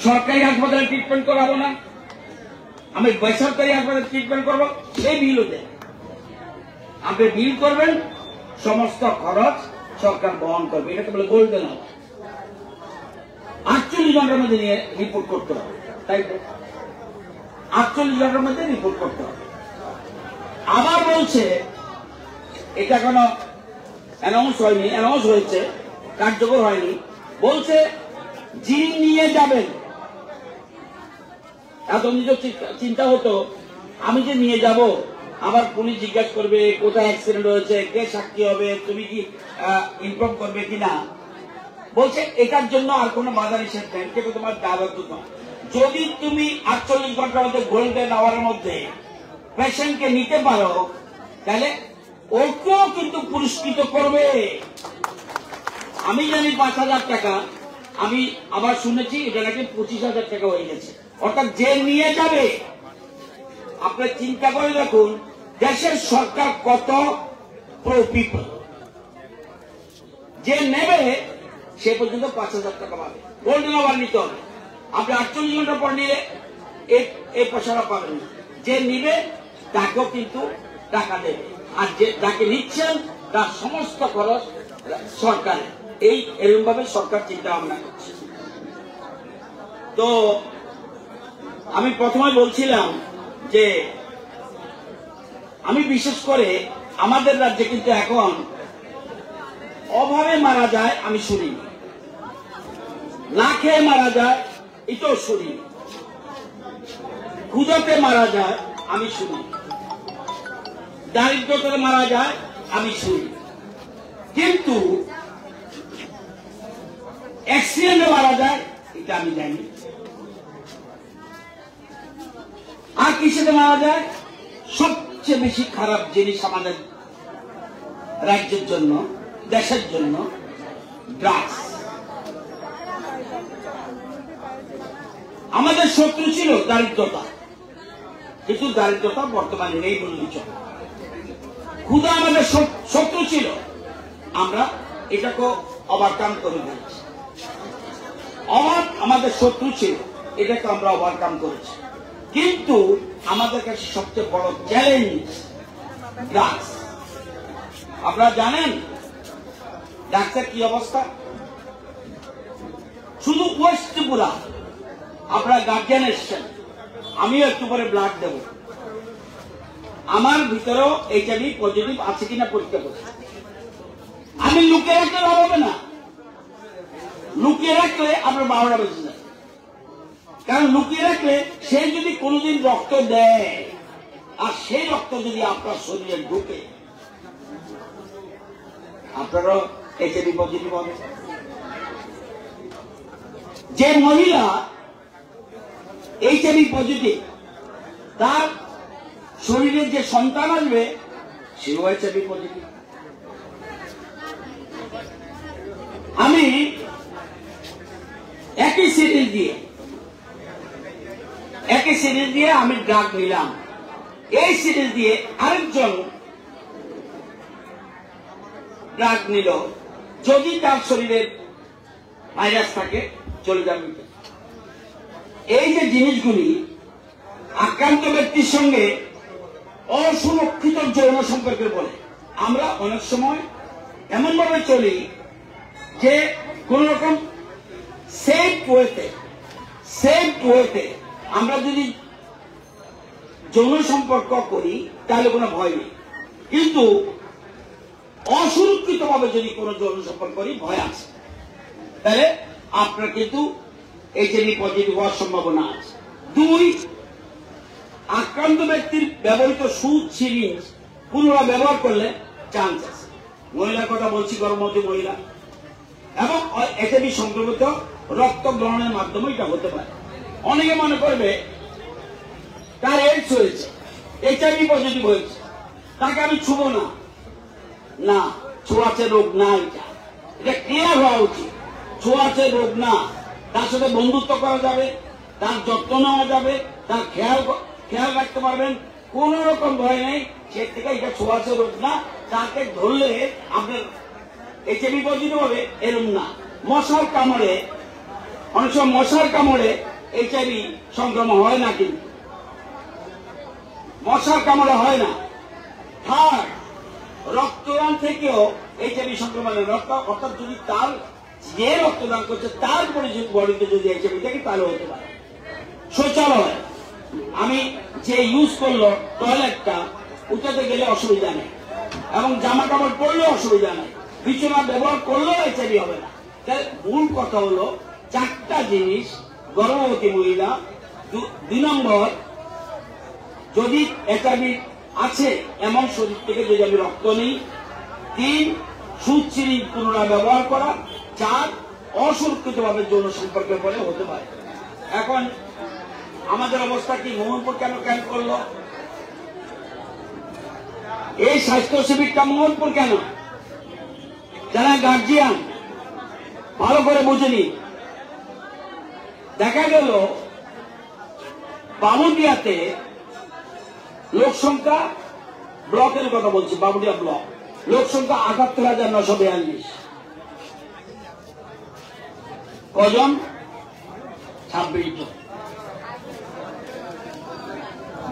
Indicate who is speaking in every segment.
Speaker 1: সরকারি হাসপাতালে ট্রিটমেন্ট করাবো না, আমি বেসরকারি হাসপাতালে ট্রিটমেন্ট করবো, সেই বিলও দেন। আপনি বিল করবেন, সমস্ত খরচ সরকার বহন করবে। এটাকে বলে গোল্ডেন আওয়ার। 48 ঘন্টার মধ্যে নিয়ে রিপোর্ট করতে হবে, তাই তো? 48 ঘন্টার মধ্যে রিপোর্ট করতে হবে। আবার বলছে এটা কোনো অ্যানাউন্স হয়নি, অ্যানাউন্স হয়েছে, কার্যকর হয়নি। বলছে যিনি নিয়ে যাবেন, এত নিজের চিন্তা হতো আমি যে নিয়ে যাব, আবার পুলিশ জিজ্ঞাসা করবে কোথায় অ্যাক্সিডেন্ট হয়েছে, কে সাক্ষী হবে, তুমি কি ইনফর্ম করবে কিনা। বলছে এটার জন্য আর কোনো বাধা নিষেধ নেই, কিন্তু তোমার দায়বদ্ধ নয়। যদি তুমি 48 ঘন্টার মধ্যে গোল্ডেন আওয়ারের মধ্যে পেশেন্টকে নিতে পারো, তাহলে ওকেও কিন্তু পুরস্কৃত করবে। আমি জানি 5,000 টাকা, আমি আবার শুনেছি এটা নাকি 25,000 টাকা হয়ে গেছে। অর্থাৎ যে নিয়ে যাবে, আপনার চিন্তা করে দেখুন দেশের সরকার কত প্রো পিপল। যে নেবে সে পর্যন্ত 5,000 টাকা পাবে, গোল্ডেন আওয়ার নিতে হবে। আপনি 48 ঘন্টা পর নিলে এই পয়সাটা পাবেন না। যে নিবে তাকেও কিন্তু টাকা দেবে, আর যে যাকে নিচ্ছেন তার সমস্ত খরচ সরকার। এরকম ভাবে সরকার চিন্তা ভাবনা করছে। তো আমি প্রথমে বলছিলাম যে আমি বিশেষ করে আমাদের রাজ্যে কিন্তু এখন অভাবে মারা যায় আমি শুনি, না খেয়ে মারা যায় এটাও শুনি, ক্ষুধাতে মারা যায় আমি শুনি, দারিদ্রতাতে মারা যায় আমি শুনি, কিন্তু অ্যাক্সিডেন্টে মারা যায় এটা আমি জানি। আর কিসেতে মারা যায়? সবচেয়ে বেশি খারাপ জিনিস আমাদের রাজ্যের জন্য, দেশের জন্য ড্রাগস। আমাদের শত্রু ছিল দারিদ্রতা, কিন্তু দারিদ্রতা বর্তমানে নেই বললেই চলে। ক্ষুধা আমাদের শত্রু ছিল, আমরা এটাকে ওভারকাম করে দিয়েছি। অভাব আমাদের শত্রু ছিল, এটাকে আমরা ওভারকাম করেছি। কিন্তু আমাদের কাছে সবচেয়ে বড় চ্যালেঞ্জ ড্রাগস। আপনারা জানেন ড্রাগসের কি অবস্থা? শুধু ওয়েস্ট ত্রিপুরা, আপনারা গার্জিয়ান এসছেন, আমিও একটু পরে ব্লাড দেব, আমার ভিতরেও HIV পজিটিভ আছে কিনা পরীক্ষা করছি। আমি লুকিয়ে রাখলে ভালো হবে না, লুকিয়ে রাখলে আপনার 12টা বেজে যায়। কারণ লুকিয়ে রাখলে সে যদি কোনোদিন রক্ত দেয়, আর সেই রক্ত যদি আপনার শরীরে ঢুকে, আপনারও HIV পজিটিভ হবে। যে মহিলা HIV পজিটিভ, তার শরীরে যে সন্তান আসবে সেও HIV পজিটিভ। আমি একই সিরিজ দিয়ে আমি ড্রাগ নিলাম, এই সিরিজ দিয়ে আরেকজন ড্রাগ নিল, যদি তার শরীরে ভাইরাস থাকে চলে যাবে। এই যে জিনিসগুলি আক্রান্ত ব্যক্তির সঙ্গে অসুরক্ষিত যৌন সম্পর্কের বলে। আমরা অনেক সময় এমন ভাবে চলি যে কোন রকম সেফ ওয়েতে আমরা যদি যৌন সম্পর্ক করি তাহলে কোনো ভয় নেই, কিন্তু অসুরক্ষিত ভাবে যদি কোনো যৌন সম্পর্ক করি ভয় আছে, তাহলে আপনার কিন্তু HIV পজিটিভ হওয়ার সম্ভাবনা আছে। 2, আক্রান্ত ব্যক্তির ব্যবহৃত সুচ সিরিঞ্জ পুনরায় ব্যবহার করলে চান্স আছে। মহিলার কথা বলছি, গর্ভবতী মহিলা, এবং HIV সংক্রমিত রক্ত গ্রহণের মাধ্যমে এটা হতে পারে। অনেকে মনে করবে তার এইডস হয়েছে, HIV পজিটিভ হয়েছে, তাকে আমি ছুবো না। না, ছোঁয়াচে রোগ না, এটা ক্লিয়ার হওয়া উচিত। ছোঁয়াচে রোগ না, তার সাথে বন্ধুত্ব করা যাবে, তার যত্ন নেওয়া যাবে, তার খেয়াল রাখতে পারবেন, কোন রকম ভয় নেই। সে থেকে এটা ছোঁয়াচে রোগ না, তাকে ধরলে আপনার HIV পজিটিভ হবে এরকম না। মশার কামড়ে অনেক সময় মশার কামড়ে এইচআইভি সংক্রমণ হয় না, কিন্তু মশার কামড়ে হয় না। থার্ড, রক্তদান থেকেও এইচআইভি সংক্রমণের অর্থাৎ যদি তার যে রক্তদান করছে তার বডিতে যদি এইচআইভি থাকে তাহলে হতে পারে। শৌচালয় আমি যে ইউজ করলো টয়লেটটা, ওটাতে গেলে অসুবিধা নেই এবং জামা কাপড় পরলে অসুবিধা নেই, বিছানা ব্যবহার করলেও এইচআইভি হবে না। তাই মূল কথা হলো চারটা জিনিস: গর্ভবতী মহিলা, 2 নম্বর যদি এইচআইভি আছে এমন শরীর থেকে যদি আমি রক্ত নিই, 3 সুচ সিরিঞ্জ পুনরায় ব্যবহার করা, 4 অসুরক্ষিতভাবে যৌন সম্পর্কের ফলে হতে পারে। এখন আমাদের অবস্থা কি? মোহনপুর কেন ক্যাম্প করলো? এই স্বাস্থ্য শিবিরটা মোহনপুর কেন? যারা গার্জিয়ান ভালো করে বুঝেনি। দেখা গেল বামুন্ডিয়াতে লোক সংখ্যা, ব্লকের কথা বলছি, বামুন্ডিয়া ব্লক, লোক সংখ্যা ৭৮,৯৪২। কজন? ২৬ জন।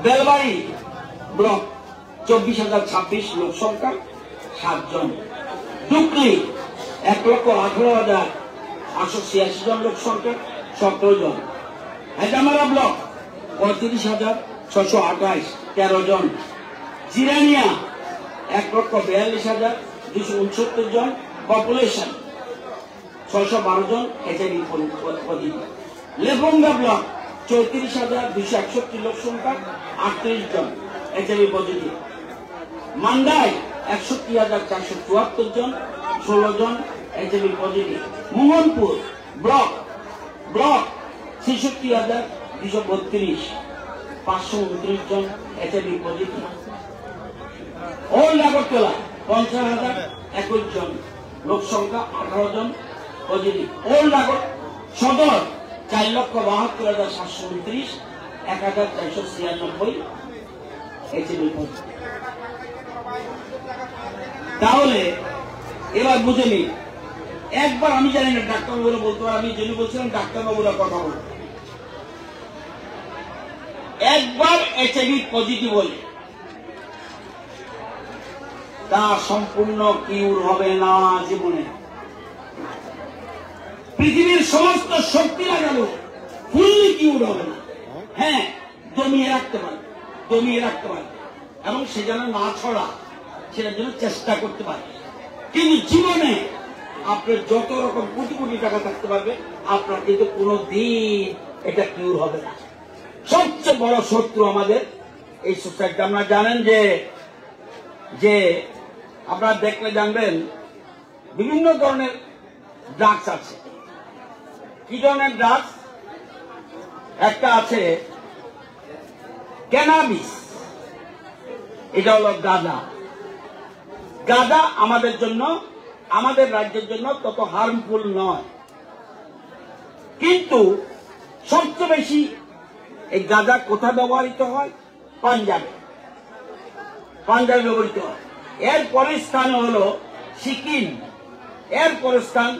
Speaker 1: বেলবাড়ি ব্লক ২৪,০২৬ লোক সংখ্যা, 7 জন। ডুকলি ১,১৮,৮৮৬ জন লোক সংখ্যা, 17 জন। হেজামারা ব্লক ৩৫,৬২৮, 13 জন। জিরানিয়া ১,৪২,২৬৯ জন, পপুলেশন ৬১২ জন এইচআইভি পজিটিভ। লেফঙ্গা ব্লক ৩৪,২৬১ লোক সংখ্যা, ৩৮ জন এইচআইভি পজিটিভ। মান্দাই ৬১,৪৭৪ জন, 16 জন এইচআইভি পজিটিভ। মোহনপুর ব্লক ৬৬,২৩২, ৫২৯ জন এইচআইভি পজিটিভ। ওল্ড আগরতলা ৫০,০২১ জন, লোক সংখ্যা 18 জন পজিটিভ। ওল্ড আগর সদর ৪,৭২,৭২৯, ১,৪৯৬ এইচআইভি পজিটিভ। তাহলে এবার বুঝে নি। একবার আমি জানি না ডাক্তারবাবুরা বলতে পারে, আমি যিনি বলছিলাম ডাক্তারবাবুরা কথা বলতে, একবার এইচআইভি পজিটিভ হলে তা সম্পূর্ণ কিউর হবে না জীবনে। পৃথিবীর সমস্ত শক্তি লাগালো, ফুললি কিউর হবে না। হ্যাঁ, দমিয়ে রাখতে পারে, এবং সে যেন না ছড়া সেটার জন্য চেষ্টা করতে পারে। কিন্তু জীবনে আপনার যত রকম কোটি কোটি টাকা থাকতে পারবে, আপনার কিন্তু কোনোদিন এটা কিউর হবে না। সবচেয়ে বড় শত্রু আমাদের এই সোসাইটি। আপনারা জানেন যে আপনারা দেখলে জানবেন বিভিন্ন ধরনের ড্রাগস আছে। কি ধরনের ড্রাগস? একটা আছে ক্যানাবিস, এটা হলো গাঁজা। গাঁজা আমাদের জন্য, আমাদের রাজ্যের জন্য তত হার্মফুল নয়, কিন্তু সবচেয়ে বেশি এই গাঁজা কোথায় ব্যবহৃত হয়? পাঞ্জাবে ব্যবহৃত হয়। এর পরের স্থান হলো সিকিম, এর পরের স্থান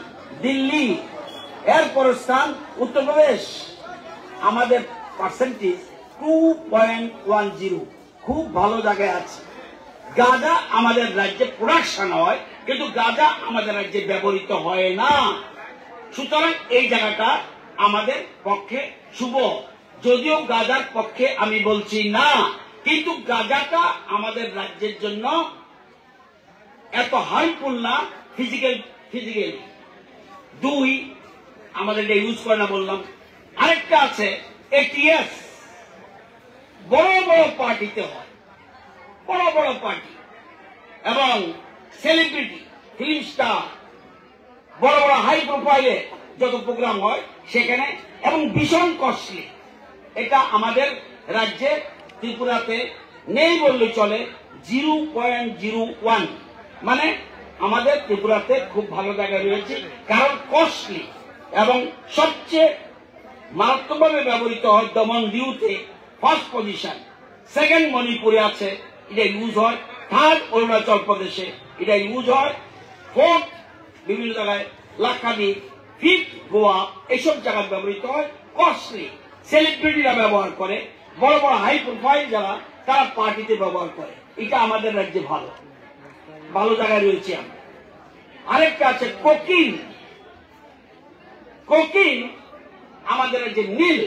Speaker 1: দিল্লি, এর পরের স্থান উত্তরপ্রদেশ। আমাদের পার্সেন্টেজ 2.10, খুব ভালো জায়গায় আছে। গাঁজা আমাদের রাজ্যে প্রোডাকশন হয়, কিন্তু গাঁজা আমাদের রাজ্যে ব্যবহৃত হয় না। সুতরাং এই জায়গাটা আমাদের পক্ষে শুভ, যদিও গাঁজার পক্ষে আমি বলছি না, কিন্তু গাঁজাটা আমাদের রাজ্যের জন্য এত হার্মফুল না ফিজিক্যালি। 2, আমাদের এটা ইউজ করে না বললাম। আরেকটা আছে এটিএস, বড় বড় পার্টিতে হয়, বড় বড় পার্টি এবং সেলিব্রিটি, ফিল্ম স্টার, বড় বড় হাই প্রোফাইলে যত প্রোগ্রাম হয় সেখানে, এবং ভীষণ কস্টলি। এটা আমাদের রাজ্যে ত্রিপুরাতে নেই বললে চলে। 0.01, মানে আমাদের ত্রিপুরাতে খুব ভালো জায়গায় রয়েছে, কারণ কস্টলি এবং সবচেয়ে মারাত্মকভাবে ব্যবহৃত হয় দমন দিউতে, ফার্স্ট পজিশন। সেকেন্ড মণিপুরে আছে, এটা ইউজ হয়। থার্ড অরুণাচল প্রদেশে এটা ইউজ হয়। ফোর্থ বিভিন্ন জায়গায় লাক্ষাদ্বীপ, ফিট গোয়া এইসব জায়গায় ব্যবহৃত হয়। কস্টলি সেলিব্রিটিরা ব্যবহার করে, বড় বড় হাই প্রোফাইল যারা তারা পার্টিতে ব্যবহার করে। এটা আমাদের রাজ্যে ভালো ভালো জায়গায় রয়েছে আমরা। আরেকটা আছে কোকিন। কোকিন আমাদের রাজ্যে নীল।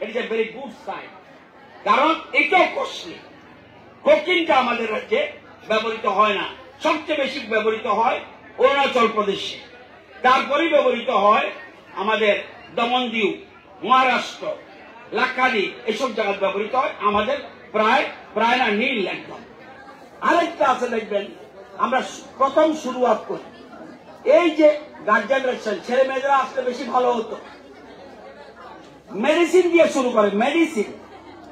Speaker 1: It is a very good sign, কারণ এটাও কস্টলি। কোকিনটা আমাদের রাজ্যে ব্যবহৃত হয় না, সবচেয়ে বেশি ব্যবহৃত হয় অরুণাচল প্রদেশে, তারপরে ব্যবহৃত হয় আমাদের দমনদিউ, মহারাষ্ট্র, লাক্ষাদ্বীপ এসব জায়গায় ব্যবহৃত হয়। আমাদের প্রায় না নীল একদম। আরেকটা আছে দেখবেন, আমরা প্রথম শুরুয়াত করি এই যে গার্জিয়ানরা ছেলে মেয়েরা আসলে বেশি ভালো হতো, মেডিসিন দিয়ে শুরু করে, মেডিসিন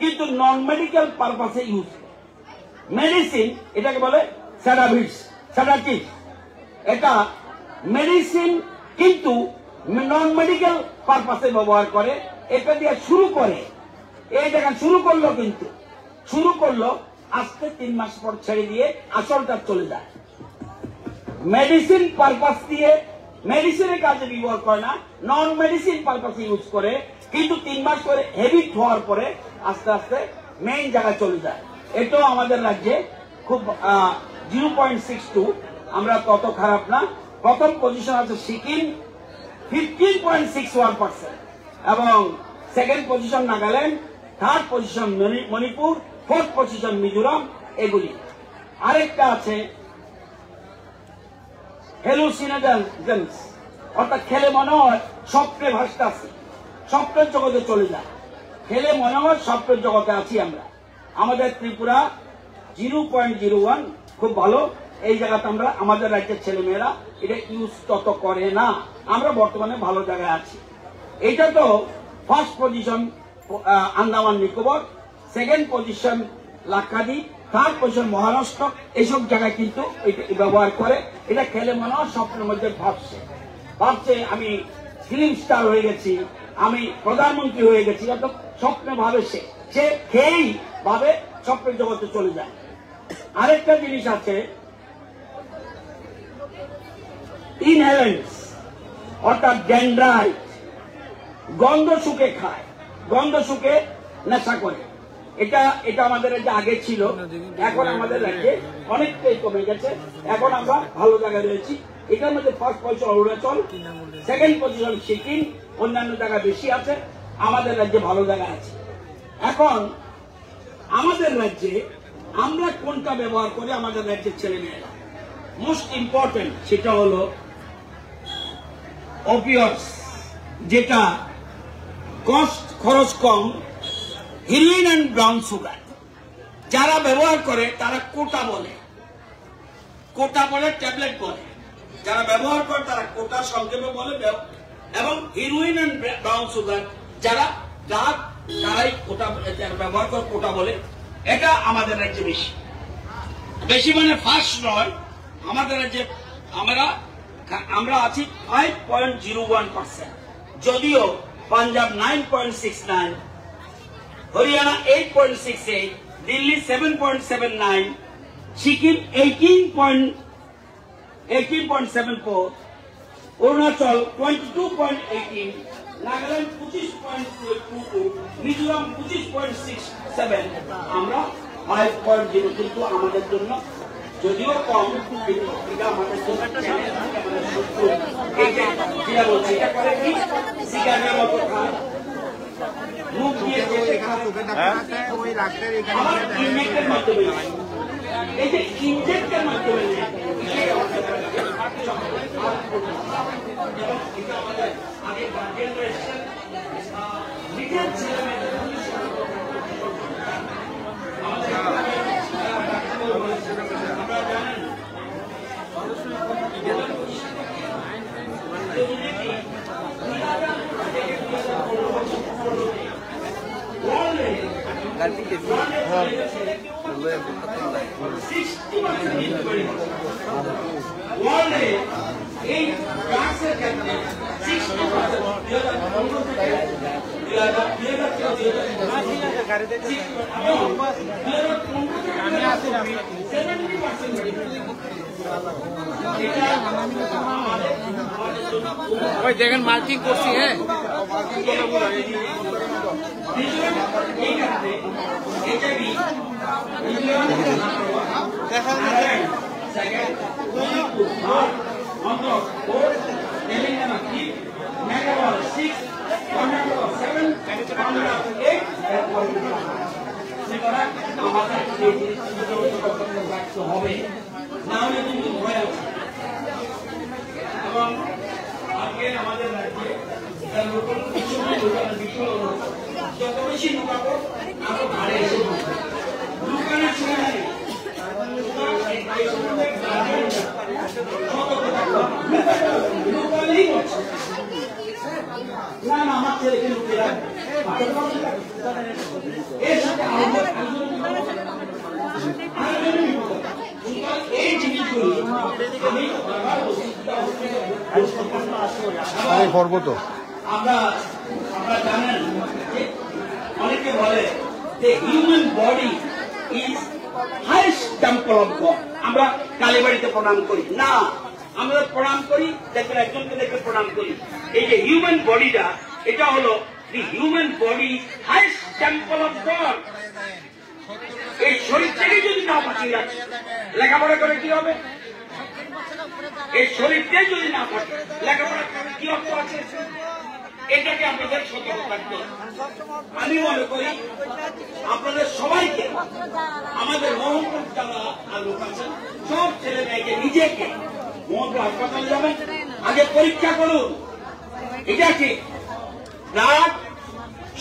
Speaker 1: কিন্তু নন মেডিকেল পারপাসে ইউজ। মেডিসিন এটাকে বলে সেডাটিভ, এটা মেডিসিন কিন্তু নন মেডিকেল পারপাসে ব্যবহার করে। এটা দিয়ে শুরু করে, এই দেখেন শুরু করলো, কিন্তু শুরু করলো আজকে 3 মাস পর ছেড়ে দিয়ে আসলটা চলে যায়। মেডিসিন পারপাস দিয়ে মেডিসিনের কাজে ব্যবহার করে না, নন মেডিসিন পারপাসে ইউজ করে, কিন্তু 3 মাস পরে হেবিট হওয়ার পরে আস্তে আস্তে মেইন জায়গায় চলে যায়। এটাও আমাদের রাজ্যে খুব 0.62, আমরা তত খারাপ না। প্রথম পজিশন আছে সিকিম 15.61% এবং second position Nagaland, third position Manipur, fourth position Mizoram, এগুলি। আরেকটা আছে হ্যালুসিনোজেন্স, অর্থাৎ খেলে মনে হয় স্বপ্নে ভাসতেছি, স্বপ্নের জগতে চলে যায়, খেলে মনে হয় স্বপ্নের জগতে আছি আমরা। আমাদের ত্রিপুরা 0.01 খুব ভালো। এই জায়গাতে আমরা আমাদের রাজ্যের ছেলে মেয়েরা এটা ইউজ তত করে না, আমরা বর্তমানে ভালো জায়গায় আছি। এটা তো first position Andaman Nicobar, second position Lakshadweep, third position Maharashtra, এইসব জায়গায় কিন্তু এটা ব্যবহার করে। এটা খেলে মনে হয় স্বপ্নের মধ্যে ভাবছে আমি ফিল্ম স্টার হয়ে গেছি, আমি প্রধানমন্ত্রী হয়ে গেছি, অত স্বপ্নে ভাবে সে খেয়েই ভাবে স্বপ্নের জগতে চলে যায়। আরেকটা জিনিস আছে ইনহেলেন্স, অর্থাৎ ডেনড্রাইট, গন্ধ শুকে খায়, গন্ধ শুকে নেশা করে। এটা আমাদের রাজ্যে আগে ছিল, এখন আমাদের রাজ্যে অনেকটাই কমে গেছে, এখন আমরা ভালো জায়গায় রয়েছি। এটার মধ্যে first position Arunachal, second position Sikkim, অন্যান্য জায়গা বেশি আছে, আমাদের রাজ্যে ভালো জায়গা আছে। এখন আমাদের রাজ্যে আমরা কোনটা ব্যবহার করি আমাদের রাজ্যের ছেলে মেয়েরা, মোস্ট ইম্পর্টেন্ট সেটা হলো অপিওইডস, যেটা খরচ কম, হিরোইন অ্যান্ড ব্রাউন সুগার। যারা ব্যবহার করে তারা কোটা বলে ট্যাবলেট বলে, যারা ব্যবহার করে তারা কোটা সংক্ষেপে বলে, এবং হিরোইন অ্যান্ড ব্রাউন সুগার যারা ড্রাগ তারাই কোটা ব্যবহার করে কোটা বলে। এটা আমাদের রাজ্যে বেশি মানে ফার্স্ট নয়, আমাদের রাজ্যে আমরা আছি 5.01%, যদিও পাঞ্জাব 9.69, হরিয়ানা 8.68, দিল্লি 7.79, সিকিম 18.74, অরুণাচল 22.18, নাগাল্যান্ড 25.22, মিজোরাম 25.67, আমরা 5.0, কিন্তু আমাদের জন্য যদিও কম, কিন্তু এটা আমাদের জন্য বলছে এটা করে কি সিগারেটের মতো খায়, মুখ দিয়ে ইনজেক্টের মাধ্যমে, এই যে ইনজেক্টের মাধ্যমে আগের গার্জিয়ানরা এসেছেন নিজের ছেলে মেয়েদের ওয়ার্ল্ডে এই ড্রাগসের ক্ষেত্রে 60% 2015 থেকে 2013
Speaker 2: দেখেন মার্কিং করছি। হ্যাঁ
Speaker 1: হবে না হলে কিন্তু ভয় আছে। এবং আজকে আমাদের রাজ্যে যত বেশি লুকাবো আরো ভারে এসে লুকানোর সময় নেই। না না আমার ছেলেকে লুকিয়ে রাখবে এর সাথে এই জিনিসগুলি আমি আমরা জানেন যে অনেকে বলে যে human body is highest temple of god. আমরা কালীবাড়িতে প্রণাম করি না, আমরা প্রণাম করি দেখবেন একজনকে দেখে প্রণাম করি। এই যে হিউম্যান বডিটা, এটা হলো দি human body highest temple of god. এই শরীর থেকে যদি না বাঁচিয়ে রাখে লেখাপড়া করে কি হবে? এই শরীরটাই যদি না থাকে লেখাপড়া করে কি অর্থ আছে? এটাকে আপনাদের সতর্ক থাকতে হবে। আমি মনে করি আপনাদের সবাইকে, আমাদের মোহাম্মদ যারা লোক আছেন সব ছেলে মেয়েকে নিজেকে মোহাম্মদ হাসপাতালে যাবেন, আগে পরীক্ষা করুন। এটা ঠিক ব্লাড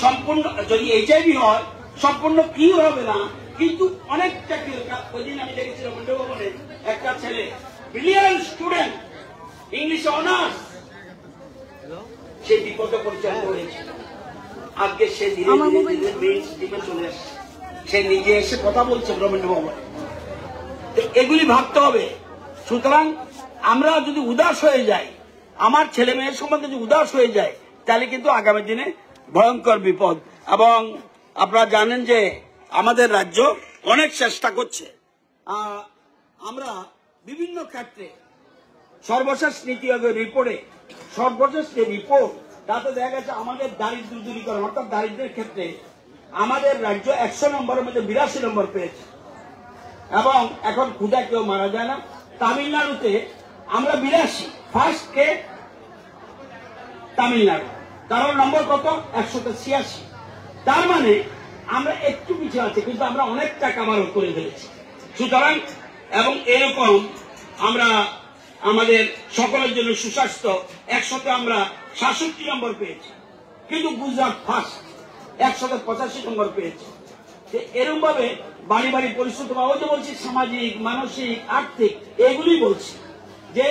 Speaker 1: সম্পূর্ণ যদি এইচআইভি হয় সম্পূর্ণ কি হবে না, কিন্তু অনেকটা কি। ওই দিন আমি দেখেছিলাম ভবনে একটা ছেলে ব্রিলিয়ান্ট স্টুডেন্ট, ইংলিশে অনার্স, সে বিপদে পরিচালিত হয়েছে। আজকে সে ধীরে ধীরে মেইন স্ট্রিমে চলে আসছে, সে নিজে এসে কথা বলছে রবীন্দ্র ভবনে। এগুলি ভাবতে হবে। সুতরাং আমরা যদি উদাস হয়ে যাই, আমার ছেলে মেয়ের সম্বন্ধে যদি উদাস হয়ে যায়, তাহলে কিন্তু আগামী দিনে ভয়ঙ্কর বিপদ। এবং আপনারা জানেন যে আমাদের রাজ্য অনেক চেষ্টা করছে। আমরা বিভিন্ন ক্ষেত্রে সর্বশেষ নীতি আয়োগের রিপোর্টে সর্বশেষ যে রিপোর্ট, তাতে দেখা গেছে আমাদের দারিদ্র দূরীকরণ অর্থাৎ দারিদ্রের ক্ষেত্রে আমাদের রাজ্য 100 নম্বরের মধ্যে 82 নম্বর পেয়েছে। এবং এখন ক্ষুধা কেউ মারা যায় না। তামিলনাড়ুতে আমরা 82, ফার্স্ট কে তামিলনাড়ু, কারণ নম্বর কত? 186। তার মানে আমরা একটু পিছিয়ে আছি, কিন্তু আমরা অনেকটা কাভার করে ফেলেছি। সুতরাং এবং এরকম আমরা আমাদের সকলের জন্য সুস্বাস্থ্য 100তে আমরা 67 নম্বর পেয়েছি, কিন্তু গুজরাট ফার্স্ট 185 নম্বর পেয়েছে। এরকম ভাবে বাড়ি বাড়ি পরিস্থিতি, ওই যে বলছি সামাজিক, মানসিক, আর্থিক, এগুলি বলছি যে